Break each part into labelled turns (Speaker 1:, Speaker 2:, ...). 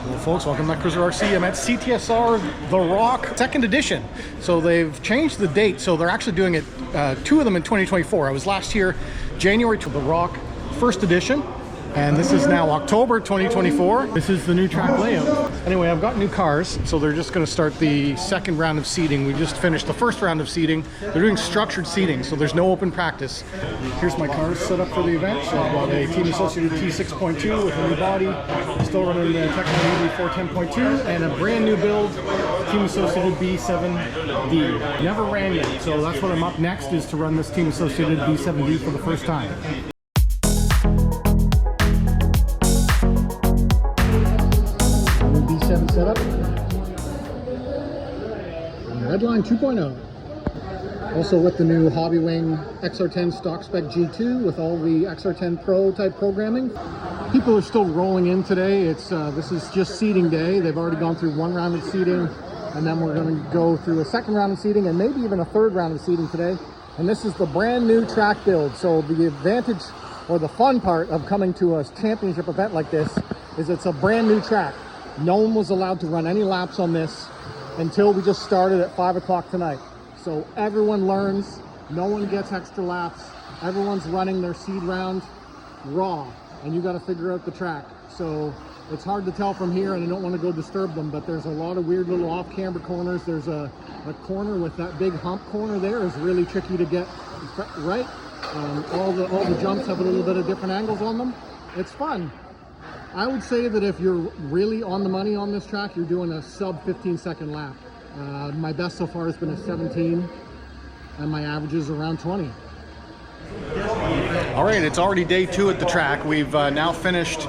Speaker 1: Hello folks, welcome to Netcruzer RC. I'm at CTSR The Rock 2nd edition. So they've changed the date, so they're actually doing it, two of them in 2024. I was last year, January to The Rock 1st edition, and this is now October 2024. This is the new track layout. Anyway, I've got new cars, so they're just going to start the second round of seating. We just finished the first round of seating. They're doing structured seating, so there's no open practice. Here's my cars set up for the event. So I've got a Team Associated T6.2 with a new body, still running the Techno EV410.2, and a brand new build, Team Associated B7D. Never ran yet, so that's what I'm up next, is to run this Team Associated B7D for the first time. B7 setup. Redline 2.0. Also with the new Hobbywing XR10 stock spec G2 with all the XR10 Pro type programming. People are still rolling in today. It's this is just seating day. They've already gone through one round of seating, and then we're going to go through a second round of seating and maybe even a third round of seating today. And this is the brand new track build. So the advantage or the fun part of coming to a championship event like this is it's a brand new track. No one was allowed to run any laps on this until we just started at 5 o'clock tonight. So everyone learns, no one gets extra laps. Everyone's running their seed round raw, and you got to figure out the track. So it's hard to tell from here, and I don't want to go disturb them, but there's a lot of weird little off-camber corners. There's a corner with that big hump corner there is really tricky to get right. All the jumps have a little bit of different angles on them. It's fun. I would say that if you're really on the money on this track, you're doing a sub 15-second lap. My best so far has been a 17, and my average is around 20. All right, it's already day 2 at the track. We've now finished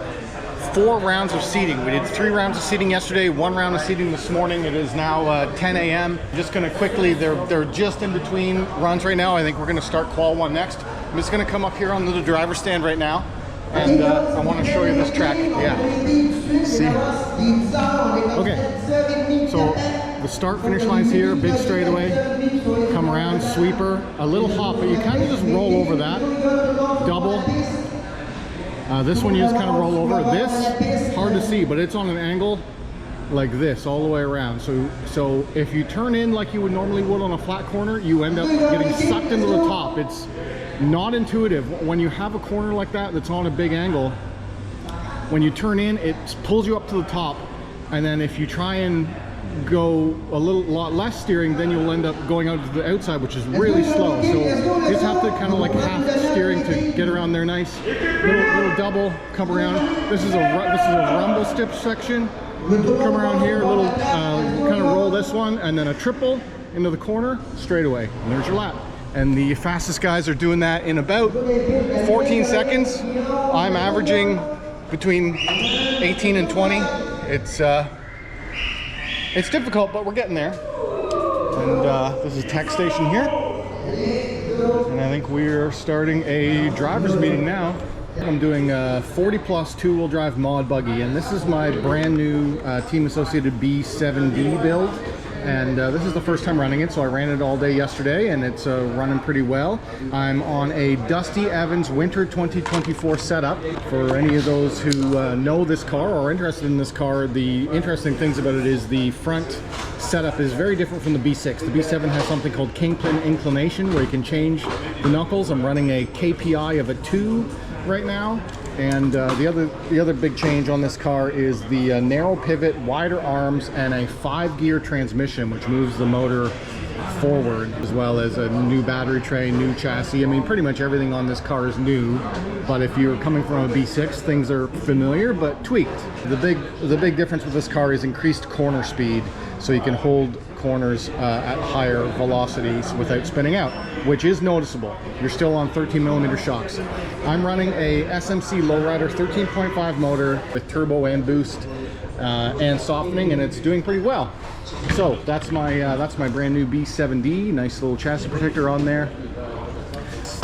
Speaker 1: 4 rounds of seating. We did 3 rounds of seating yesterday, 1 round of seating this morning. It is now 10 a.m. Just going to quickly, they're just in between runs right now. I think we're going to start qual 1 next. I'm just going to come up here onto the driver's stand right now. And I want to show you this track. Yeah. See? Okay. So the start finish line's here, big straightaway. Come around, sweeper, a little hop, but you kind of just roll over that. Double. This one you just kind of roll over. This, hard to see, but it's on an angle like this all the way around. So if you turn in like you would normally would on a flat corner, you end up getting sucked into the top. It's not intuitive. When you have a corner like that that's on a big angle, when you turn in, it pulls you up to the top, and then if you try and go a lot less steering, then you'll end up going out to the outside, which is really slow. So you just have to kind of like half steering to get around there. Nice little double, come around. This is a rumble stip section. Come around here, a little kind of roll this one, and then a triple into the corner, straight away, and there's your lap. And the fastest guys are doing that in about 14 seconds. I'm averaging between 18 and 20. It's difficult, but we're getting there. And this is tech station here. And I think we're starting a driver's meeting now. I'm doing a 40 plus 2-wheel drive mod buggy, and this is my brand new Team Associated B7D build. And this is the first time running it, so I ran it all day yesterday, and it's running pretty well. I'm on a Dusty Evans Winter 2024 setup. For any of those who know this car or are interested in this car, the interesting things about it is the front setup is very different from the B6. The B7 has something called kingpin inclination, where you can change the knuckles. I'm running a KPI of a 2 right now. And the other big change on this car is the narrow pivot, wider arms, and a 5-gear transmission, which moves the motor forward, as well as a new battery tray, new chassis. I mean, pretty much everything on this car is new, but if you're coming from a B6, things are familiar but tweaked. The big difference with this car is increased corner speed, so you can hold corners at higher velocities without spinning out, which is noticeable. You're still on 13mm shocks. I'm running a SMC Lowrider 13.5 motor with turbo and boost and softening, and it's doing pretty well. So that's my brand new B7D. Nice little chassis protector on there.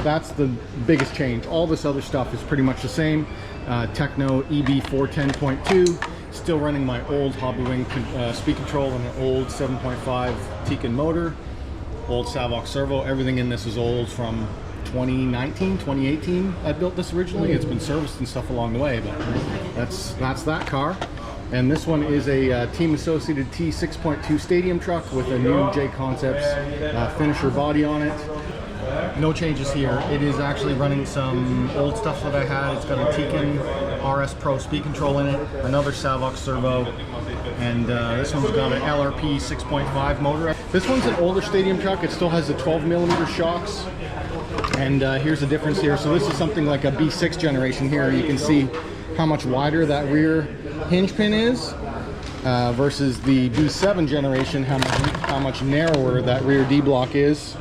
Speaker 1: That's the biggest change. All this other stuff is pretty much the same. Techno EB410.2. Still running my old Hobbywing speed control and an old 7.5 Tekin motor, old Savox servo. Everything in this is old from 2019, 2018. I built this originally. It's been serviced and stuff along the way, but that's that car. And this one is a team associated T6.2 stadium truck with a new J Concepts finisher body on it. No changes here. It is actually running some old stuff that I had. It's got a Tiken RS Pro speed control in it, another Savox servo, and this one's got an LRP 6.5 motor. This one's an older stadium truck. It still has the 12mm shocks. And here's the difference here. So this is something like a B6 generation here. You can see how much wider that rear hinge pin is versus the B7 generation, how much narrower that rear D-block is.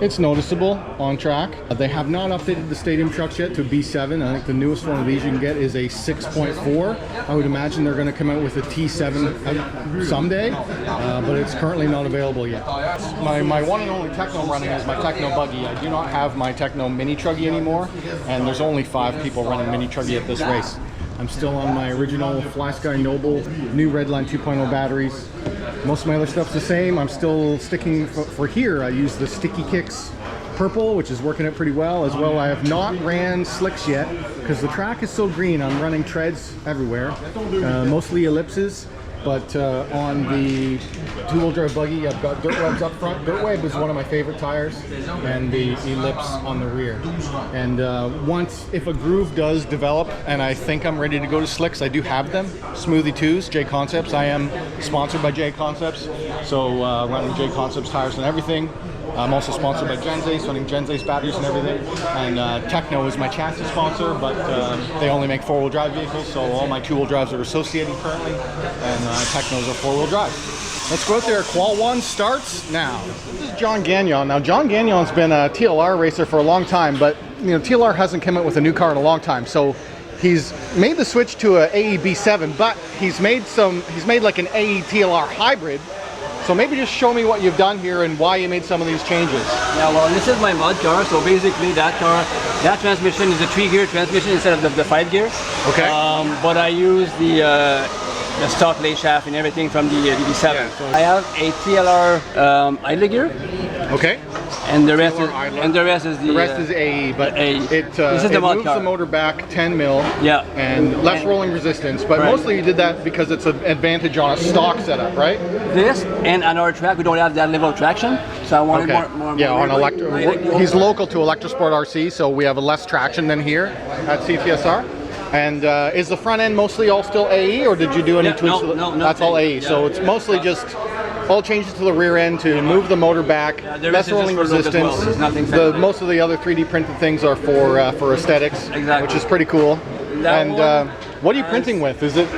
Speaker 1: It's noticeable on track. They have not updated the stadium trucks yet to B7. I think the newest one of these you can get is a 6.4. I would imagine they're going to come out with a T7 someday, but it's currently not available yet. My one and only Techno I'm running is my Techno Buggy. I do not have my Techno Mini Truggy anymore, and there's only 5 people running Mini Truggy at this race. I'm still on my original Fly Sky Noble, new Redline 2.0 batteries. Most of my other stuff's the same. I'm still sticking for here. I use the Sticky Kicks purple, which is working out pretty well. As well, I have not ran slicks yet because the track is so green. I'm running treads everywhere, mostly ellipses. But on the two-wheel drive buggy, I've got dirt webs up front. Dirt web is one of my favorite tires, and the ellipse on the rear. And if a groove does develop and I think I'm ready to go to slicks, I do have them. Smoothie 2s, J Concepts. I am sponsored by J Concepts, so running J Concepts tires and everything. I'm also sponsored by Genzace, running Genzace batteries and everything. And Techno is my chassis sponsor, but they only make 4-wheel drive vehicles, so all my 2-wheel drives are associated currently, and Technos are 4-wheel drive. Let's go out there. Qual 1 starts now. This is John Gagnon. Now, John Gagnon's been a TLR racer for a long time, but TLR hasn't come out with a new car in a long time, so he's made the switch to a AE B7, but he's made like an AE TLR hybrid. So maybe just show me what you've done here and why you made some of these changes. Yeah, well, this is my mud car. So basically that transmission is a 3-gear transmission instead of the 5-gear. Okay. But I use the stock lay shaft and everything from the DB7. Yeah, so I have a TLR idler gear. Okay. And the rest is AE, but it moves the motor back 10 mil. Yeah. And less rolling resistance, but mostly you did that because it's an advantage on a stock setup, right? This and on our track we don't have that level of traction, so I wanted more. Yeah, on Electro. He's local to Electrosport RC, so we have less traction than here at CTSR. And is the front end mostly all still AE, or did you do any tweaks? No, that's all AE. Yeah. So it's mostly just all changes to the rear end to move the motor back, less rolling resistance. Most of the other 3D printed things are for aesthetics, which is pretty cool. And what are you printing with? Is it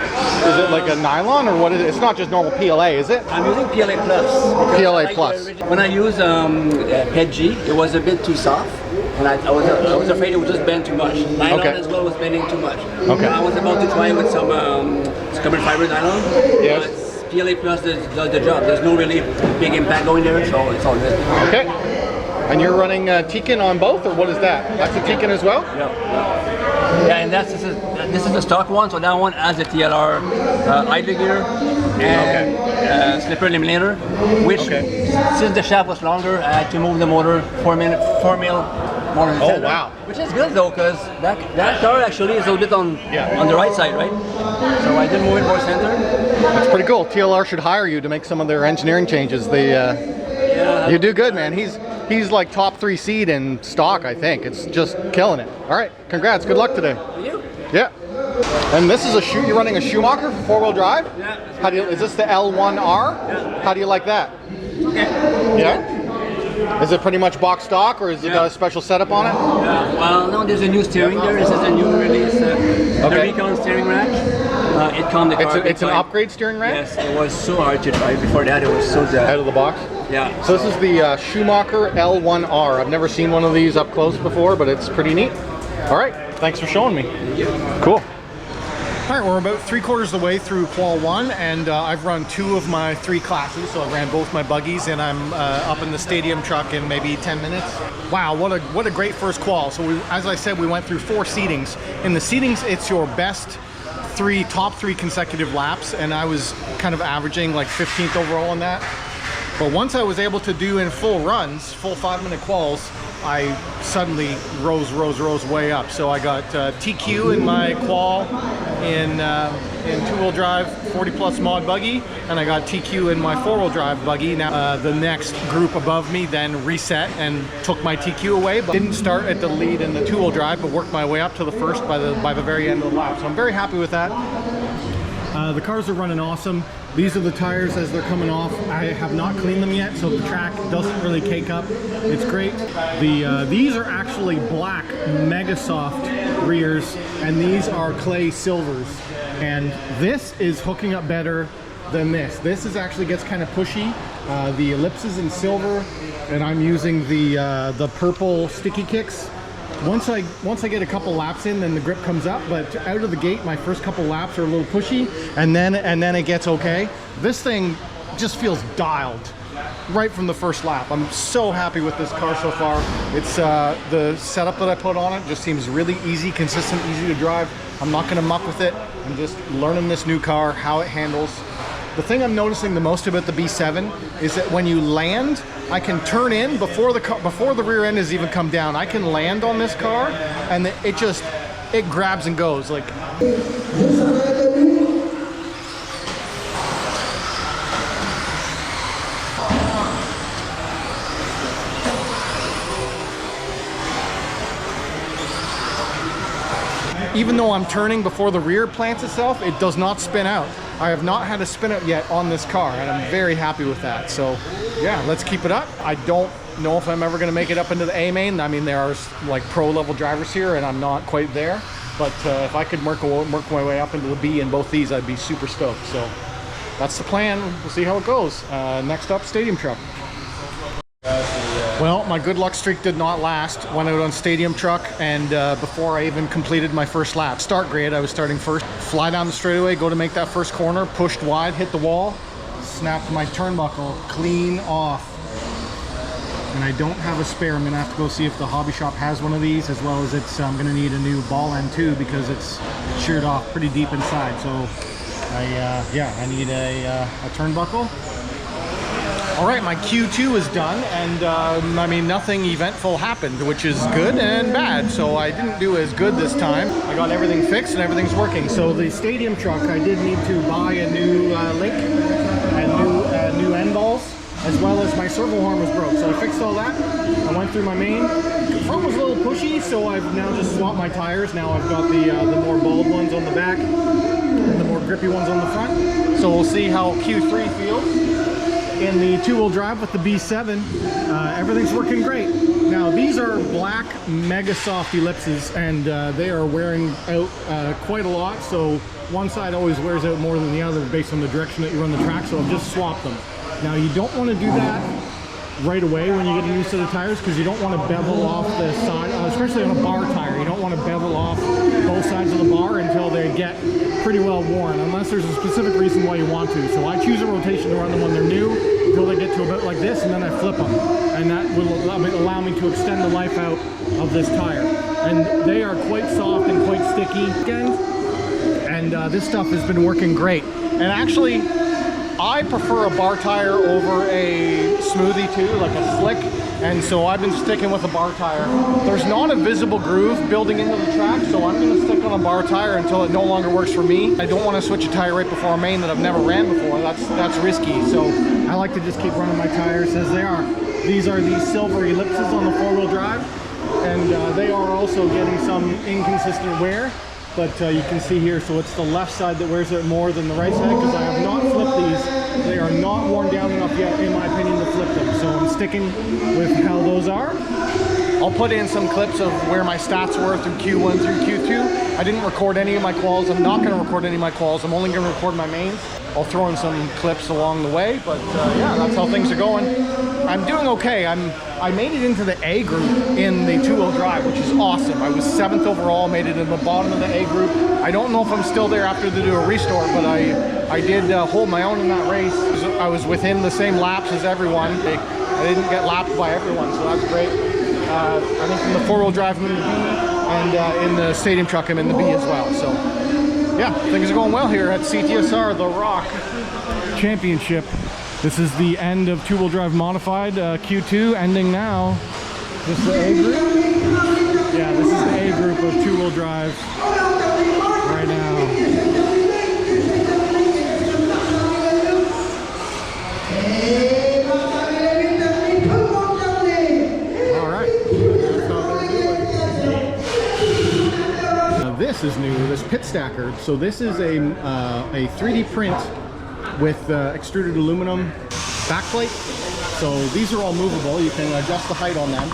Speaker 1: like a nylon, or what is it? It's not just normal PLA, is it? I'm using PLA Plus. PLA Plus. When I used PEG, it was a bit too soft, and I was afraid it would just bend too much. Nylon as well was bending too much. Okay. I was about to try with some carbon fiber nylon. Yes. PLA Plus does the job. There's no really big impact going there, so it's all good. Okay. And you're running Tiken on both, or what is that? That's a Tiken as well? Yeah. Yeah, and this is the stock one, so that one has a TLR idler gear and slipper eliminator, which since the shaft was longer, I had to move the motor 4 mil more. Oh wow! Which is good though, because that car actually is a little bit on the right side, right? So I did move it more center. That's pretty cool. TLR should hire you to make some of their engineering changes. You do good, man. He's like top 3 seed in stock, I think. It's just killing it. All right, congrats. Good luck today. Thank you. Yeah. And this is you're running a Schumacher for 4-wheel drive? Yeah. Is this the L1R? Yeah. How do you like that? Okay. Yeah? Is it pretty much box stock, or is it got a special setup on it? Yeah. Well, no, there's a new steering there. This is a new release. The Recon steering rack. It's an upgrade steering rack? Yes, it was so hard to drive. Before that, it was so out of the box? Yeah. So this is the Schumacher L1R. I've never seen one of these up close before, but it's pretty neat. All right, thanks for showing me. Cool. All right, we're about 3/4 of the way through Qual 1, and I've run 2 of my 3 classes, so I ran both my buggies, and I'm up in the stadium truck in maybe 10 minutes. Wow, what a great first qual. So as I said, we went through 4 seatings. In the seatings, it's your best top 3 consecutive laps, and I was kind of averaging like 15th overall on that. But once I was able to do in full runs, full 5-minute quals, I suddenly rose way up. So I got TQ in my qual, in two-wheel drive 40 plus mod buggy, and I got TQ in my four-wheel drive buggy. Now the next group above me then reset and took my TQ away, but didn't start at the lead in the two-wheel drive, but worked my way up to the first by the very end of the lap. So I'm very happy with that. The cars are running awesome. These are the tires as they're coming off. I have not cleaned them yet, so the track doesn't really cake up. It's great. These are actually black Mega Soft rears, and these are clay silvers. And this is hooking up better than this. This is actually gets kind of pushy. The ellipses in silver, and I'm using the purple sticky kicks. Once I get a couple laps in, then the grip comes up, but out of the gate, my first couple laps are a little pushy, and then it gets okay. This thing just feels dialed right from the first lap. I'm so happy with this car so far. It's the setup that I put on it just seems really easy, consistent, easy to drive. I'm not going to muck with it. I'm just learning this new car, how it handles. The thing I'm noticing the most about the B7 is that when you land, I can turn in before the rear end has even come down. I can land on this car, and it grabs and goes like. Even though I'm turning before the rear plants itself, it does not spin out. I have not had a spin out yet on this car, and I'm very happy with that. So yeah, let's keep it up. I don't know if I'm ever going to make it up into the A main. I mean, there are like pro level drivers here, and I'm not quite there. But if I could work my way up into the B in both these, I'd be super stoked. So that's the plan. We'll see how it goes. Next up, Stadium Truck. Well, my good luck streak did not last. Went out on Stadium Truck, and before I even completed my first lap. Start grade, I was starting first. Fly down the straightaway, go to make that first corner, pushed wide, hit the wall, snapped my turnbuckle clean off. And I don't have a spare. I'm gonna have to go see if the hobby shop has one of these, as well as I'm gonna need a new ball end too, because it's sheared off pretty deep inside. So I need a turnbuckle. All right, my Q2 is done, and I mean, nothing eventful happened, which is good and bad. So I didn't do as good this time. I got everything fixed and everything's working. So the Stadium Truck, I did need to buy a new link and new end balls, as well as my servo horn was broke. So I fixed all that. I went through my main. The front was a little pushy, so I've now just swapped my tires. Now I've got the more bald ones on the back and the more grippy ones on the front. So we'll see how Q3 feels. In the two-wheel drive with the B7, everything's working great. Now these are black Mega Soft ellipses, and they are wearing out quite a lot. So one side always wears out more than the other based on the direction that you run the track. So I've just swapped them. Now you don't want to do that right away when you get a new set of tires, because you don't want to bevel off the side, especially on a bar tire. You don't want to bevel off both sides of the bar until they get pretty well worn, unless there's a specific reason why you want to. So I choose a rotation to run them when they're new until they get to about like this, and then I flip them, and that will allow me to extend the life out of this tire. And they are quite soft and quite sticky again, and this stuff has been working great. And actually, I prefer a bar tire over a smoothie too, like a slick, and so I've been sticking with a bar tire. There's not a visible groove building into the track, so I'm going to stick on a bar tire until it no longer works for me. I don't want to switch a tire right before a main that I've never ran before. That's risky, so I like to just keep running my tires as they are. These are the silver ellipses on the four-wheel drive, and they are also getting some inconsistent wear. But you can see here, so it's the left side that wears it more than the right side, because I have not flipped these. They are not worn down enough yet, in my opinion, to flip them. So I'm sticking with how those are. I'll put in some clips of where my stats were through Q1 through Q2. I didn't record any of my quals. I'm not going to record any of my quals. I'm only going to record my mains. I'll throw in some clips along the way, but yeah, that's how things are going. I'm doing okay. I made it into the A group in the two-wheel drive, which is awesome. I was 7th overall, made it in the bottom of the A group. I don't know if I'm still there after they do a restore, but I did hold my own in that race. I was within the same laps as everyone. I didn't get lapped by everyone, so that's great. I think in the four-wheel drive I'm in the B, and in the Stadium Truck I'm in the B as well. So yeah, things are going well here at CTSR, the ROCH Championship. This is the end of two-wheel drive modified, Q2 ending now. This is the A group? Yeah, this is the A group of two-wheel drive right now. pit stacker. So this is a 3D print with extruded aluminum backplate. So these are all movable. You can adjust the height on them.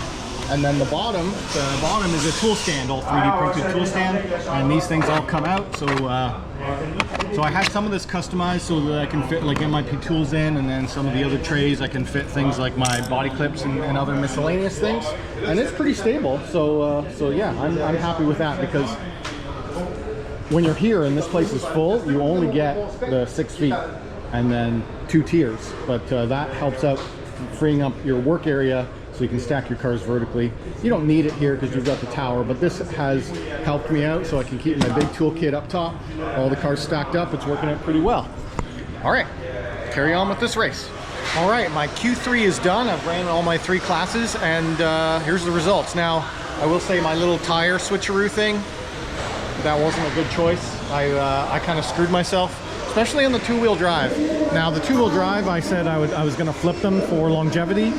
Speaker 1: And then the bottom is a tool stand, all 3D printed tool stand. And these things all come out. So so I have some of this customized so that I can fit like MIP tools in, and then some of the other trays I can fit things like my body clips and other miscellaneous things. And it's pretty stable. So so yeah, I'm happy with that, because when you're here and this place is full, you only get the 6 feet and then 2 tiers. But that helps out freeing up your work area so you can stack your cars vertically. You don't need it here because you've got the tower, but this has helped me out so I can keep my big toolkit up top. All the cars stacked up, it's working out pretty well. All right, carry on with this race. All right, my Q3 is done. I've ran all my 3 classes, and here's the results. Now, I will say my little tire switcheroo thing, that wasn't a good choice. I kind of screwed myself, especially on the 2-wheel drive. Now, the 2-wheel drive, I said I was gonna flip them for longevity.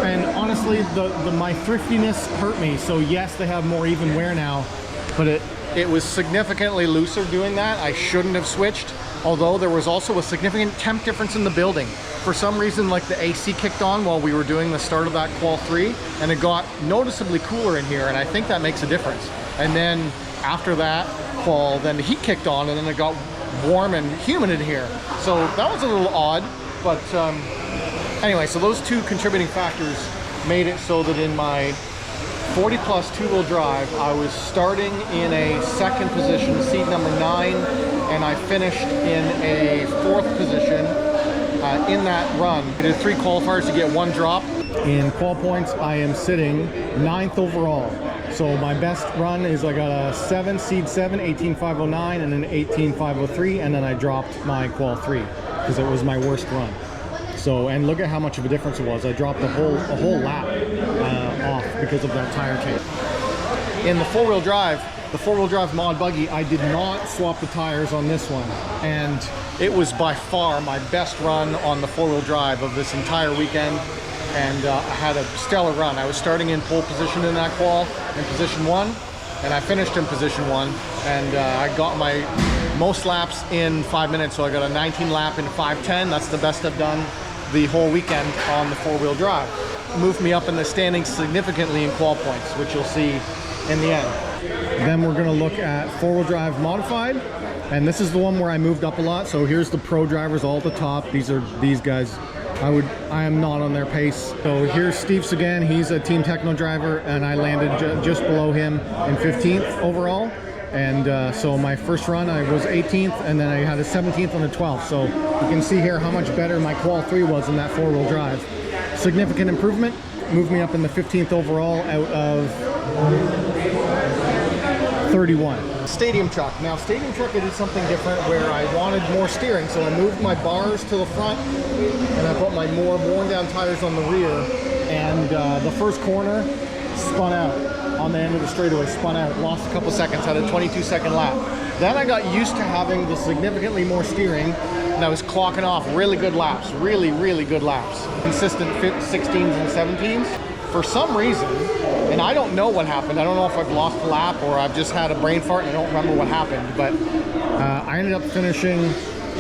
Speaker 1: And honestly, my thriftiness hurt me. So yes, they have more even wear now, but it was significantly looser doing that. I shouldn't have switched, although there was also a significant temp difference in the building. For some reason, like the AC kicked on while we were doing the start of that qual 3, and it got noticeably cooler in here, and I think that makes a difference. And then after that qual, then the heat kicked on, and then it got warm and humid in here. So that was a little odd, but anyway, so those 2 contributing factors made it so that in my 40 plus 2-wheel drive, I was starting in a 2nd position, seat number 9, and I finished in a 4th position in that run. I did 3 qualifiers to get 1 drop. In qual points, I am sitting 9th overall. So my best run is I got a 7, seed 7, 18.509, and an 18.503, and then I dropped my qual 3 because it was my worst run. So, and look at how much of a difference it was. I dropped a whole lap off because of that tire change. In the 4-wheel drive, the 4-wheel drive mod buggy, I did not swap the tires on this one. And it was by far my best run on the 4-wheel drive of this entire weekend. And I had a stellar run. I was starting in pole position in that qual, in position 1, and I finished in position 1. And I got my most laps in 5 minutes, so I got a 19 lap in 5:10. That's the best I've done the whole weekend on the 4-wheel drive. Moved me up in the standings significantly in qual points, which you'll see in the end. Then we're gonna look at 4-wheel drive modified, and this is the one where I moved up a lot. So here's the pro drivers all at the top. These are these guys. I am not on their pace. So here's Steve Sagan. He's a Team Techno driver, and I landed just below him in 15th overall. And so my first run, I was 18th, and then I had a 17th and a 12th. So you can see here how much better my qual 3 was in that 4-wheel drive. Significant improvement. Moved me up in the 15th overall out of 31. Stadium truck. Now, stadium truck, I did something different where I wanted more steering. So I moved my bars to the front, and I put my more worn down tires on the rear. And the first corner spun out. On the end of the straightaway, spun out, lost a couple seconds, had a 22-second lap. Then I got used to having the significantly more steering, and I was clocking off really good laps, really good laps. Consistent 16s and 17s. For some reason, and I don't know what happened, I don't know if I've lost a lap or I've just had a brain fart and I don't remember what happened, but I ended up finishing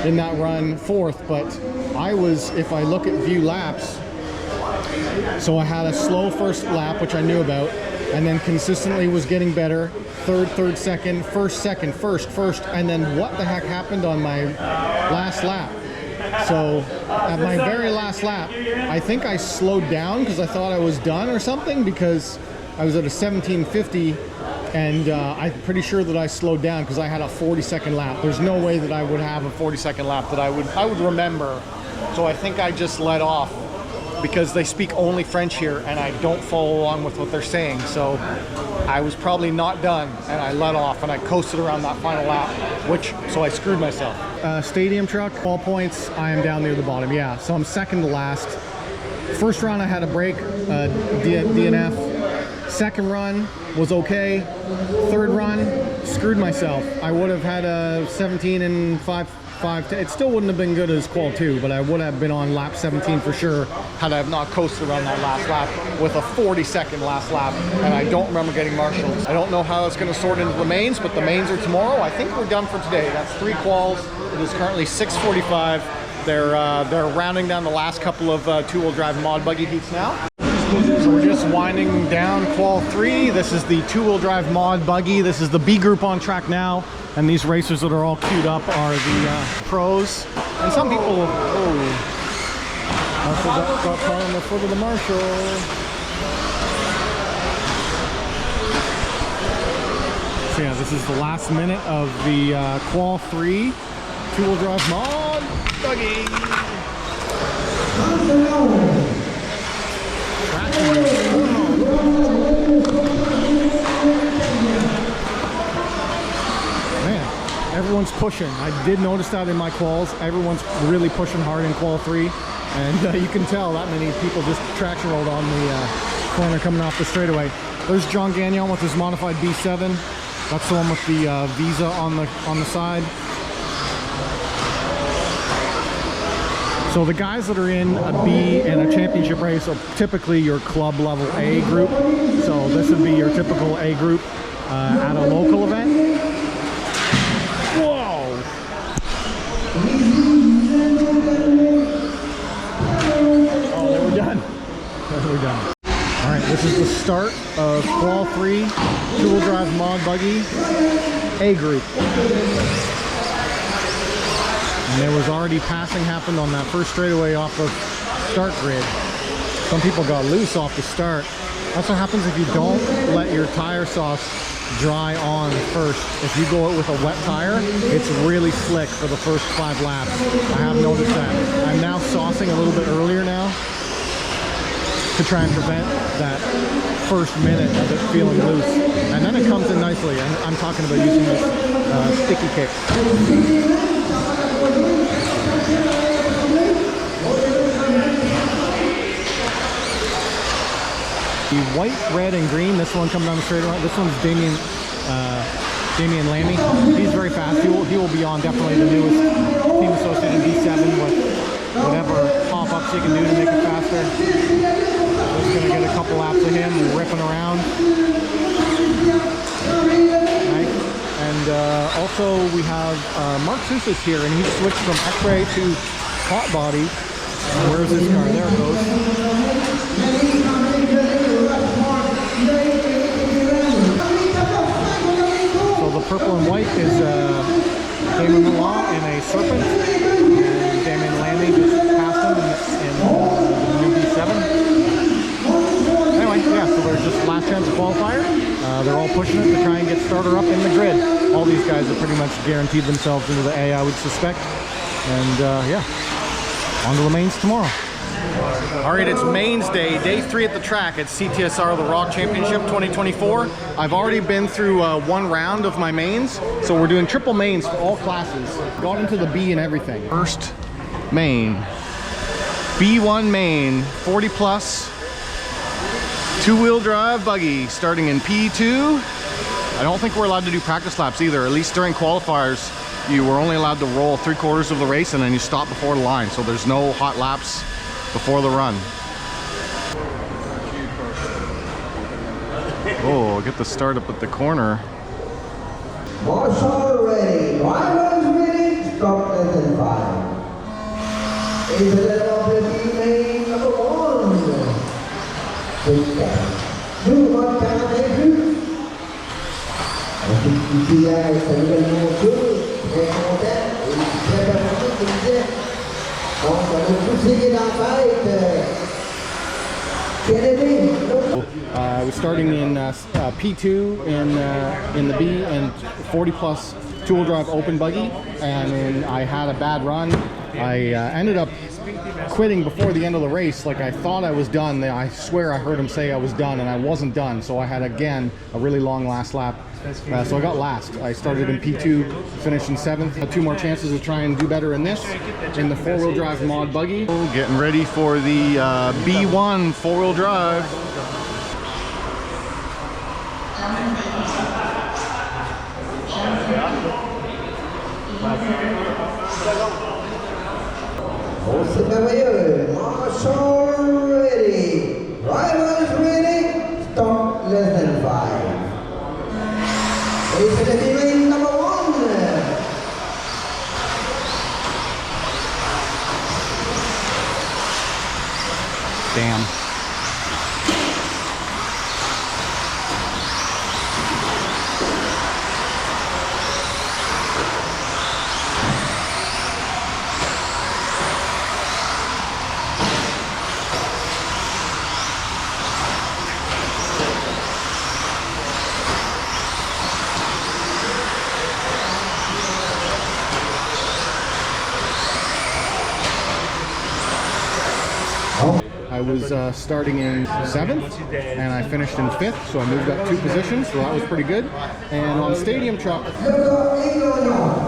Speaker 1: in that run 4th, but I was, if I look at view laps, so I had a slow first lap, which I knew about, and then consistently was getting better. Third, second, first, and then what the heck happened on my last lap? So at my very last lap, I think I slowed down because I thought I was done or something, because I was at a 1750, and I'm pretty sure that I slowed down because I had a 40-second lap. There's no way that I would have a 40-second lap that I would remember. So I think I just let off, because they speak only French here and I don't follow along with what they're saying. So I was probably not done, and I let off and I coasted around that final lap, so I screwed myself. Stadium truck, all points, I am down near the bottom. Yeah, so I'm second to last. First run I had a break, DNF. Second run was okay. Third run, screwed myself. I would have had a 17 and 5, it still wouldn't have been good as qual 2, but I would have been on lap 17 for sure had I have not coasted around that last lap with a 40-second last lap, and I don't remember getting marshals. I don't know how it's going to sort into the mains, but the mains are tomorrow. I think we're done for today. That's 3 quals. It is currently 6:45. They're rounding down the last couple of two-wheel drive mod buggy heats now. So we're just winding down qual 3. This is the two-wheel drive mod buggy. This is the B group on track now. And these racers that are all queued up are the pros. And some people, Marshall got caught on the foot of the Marshall. So yeah, this is the last minute of the qual 3 two-wheel drive mod buggy. Man, everyone's pushing. I did notice that in my quals. Everyone's really pushing hard in qual 3, and you can tell that many people just traction rolled on the corner coming off the straightaway. There's John Gagnon with his modified B7. That's the one with the Visa on the side. So the guys that are in a B and a championship race are typically your club level A group. So this would be your typical A group at a local event. Whoa! Oh, they were done. They were done. All right, this is the start of qual 3 two-wheel drive mod buggy A group. And there was already passing happened on that first straightaway off the start grid. Some people got loose off the start. That's what happens if you don't let your tire sauce dry on first. If you go out with a wet tire, it's really slick for the first 5 laps. I have noticed that. I'm now saucing a little bit earlier now to try and prevent that first minute of it feeling loose. And then it comes in nicely. And I'm talking about using this sticky kick. The white, red, and green, this one coming down the straight. This one's Damian Lammy. He's very fast. He will be on definitely the newest team associated B7 with whatever pop-ups he can do to make it faster. Just gonna get a couple laps of him ripping around. Right. And also we have Mark Sousa's here, and he's switched from X-Ray to hot body. Where's this car? There it goes. So the purple and white is Damon Milan in a Serpent, and Damon Lammy just passed him in the new B7. Anyway, yeah, so they're just last chance qualifier. They're all pushing it to try and get starter up in the grid. All these guys have pretty much guaranteed themselves into the A, I would suspect. And yeah, on to the mains tomorrow. All right, it's mains day, day 3 at the track at CTSR the ROCH Championship 2024. I've already been through 1 round of my mains, so we're doing triple mains for all classes. Got into the B and everything. First main, B1 main, 40 plus, two-wheel drive buggy, starting in P2. I don't think we're allowed to do practice laps either. At least during qualifiers, you were only allowed to roll 3/4 of the race and then you stop before the line. So there's no hot laps before the run. Oh, get the start up at the corner.
Speaker 2: Marshall ready. Drivers ready. Stop less than 5. Is it already main number 1? Do what can I do? I think you see that it's a little more good. It's more that. It's better than that.
Speaker 1: I was starting in P2 in the B and 40 plus two-wheel drive open buggy, and I had a bad run. I ended up quitting before the end of the race. Like, I thought I was done. I swear I heard him say I was done, and I wasn't done. So I had again a really long last lap. So I got last. I started in P2, finished in 7th. Had 2 more chances to try and do better in this, in the 4-wheel drive mod buggy.
Speaker 3: Getting ready for the B1 4-wheel drive.
Speaker 2: Oh, c'est merveilleux. Marshall ready. Drivers ready. Stop less than 5. Race to the lane number 1.
Speaker 1: Damn. I was starting in 7th and I finished in 5th, so I moved up 2 positions, so that was pretty good. And on stadium truck, all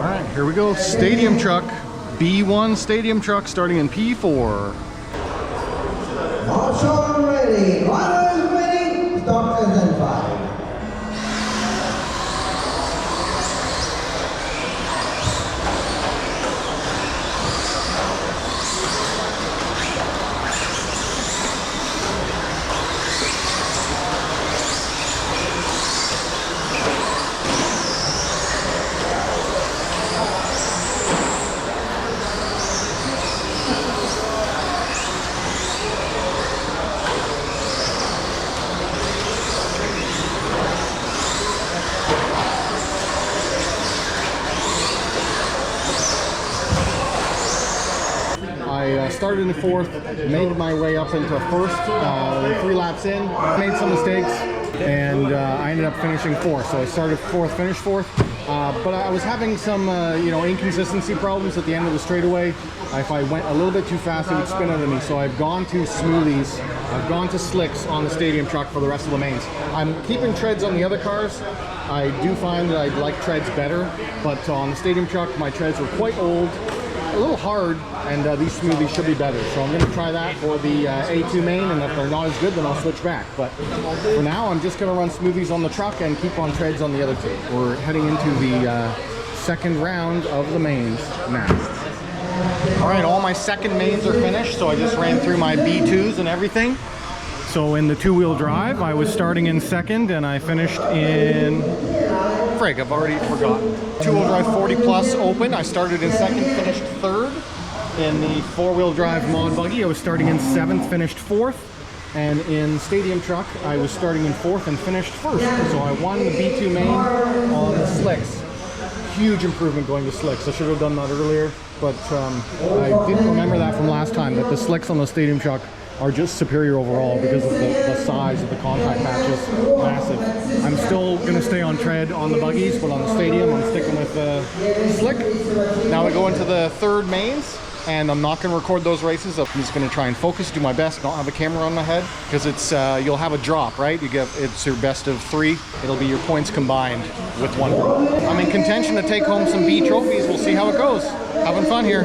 Speaker 1: right, here we go, stadium truck, B1 stadium truck starting in P4.
Speaker 2: Marshall ready. Drivers ready. Stop less than 5.
Speaker 1: I started in 4th, made my way up into 1st, 3 laps in, made some mistakes, and I ended up finishing 4th. So I started 4th, finished 4th, but I was having some inconsistency problems at the end of the straightaway. If I went a little bit too fast, it would spin out of me. So I've gone to smoothies, I've gone to slicks on the stadium truck for the rest of the mains. I'm keeping treads on the other cars. I do find that I like treads better, but on the stadium truck, my treads were quite old, a little hard, and these smoothies should be better. So I'm going to try that for the A2 main, and if they're not as good, then I'll switch back. But for now, I'm just going to run smoothies on the truck and keep on treads on the other 2. We're heading into the second round of the mains next. All right, all my second mains are finished, so I just ran through my B2s and everything. So in the 2-wheel drive, I was starting in 2nd, and I finished in... Frig, I've already forgotten. 2-wheel drive 40 plus open. I started in 2nd, finished 3rd. In the 4-wheel drive mod buggy, I was starting in 7th, finished 4th. And in stadium truck, I was starting in 4th and finished 1st. So I won the B2 main on the slicks. Huge improvement going to slicks. I should have done that earlier, but I didn't remember that from last time, that the slicks on the stadium truck are just superior overall because of the size of the contact patches. Massive. I'm still going to stay on tread on the buggies, but on the stadium I'm sticking with slick. Now we go into the 3rd mains, and I'm not going to record those races. I'm just going to try and focus, do my best, not have a camera on my head, because it's you'll have a drop, right? It's your best of 3. It'll be your points combined with 1 drop. I'm in contention to take home some B trophies. We'll see how it goes. Having fun here.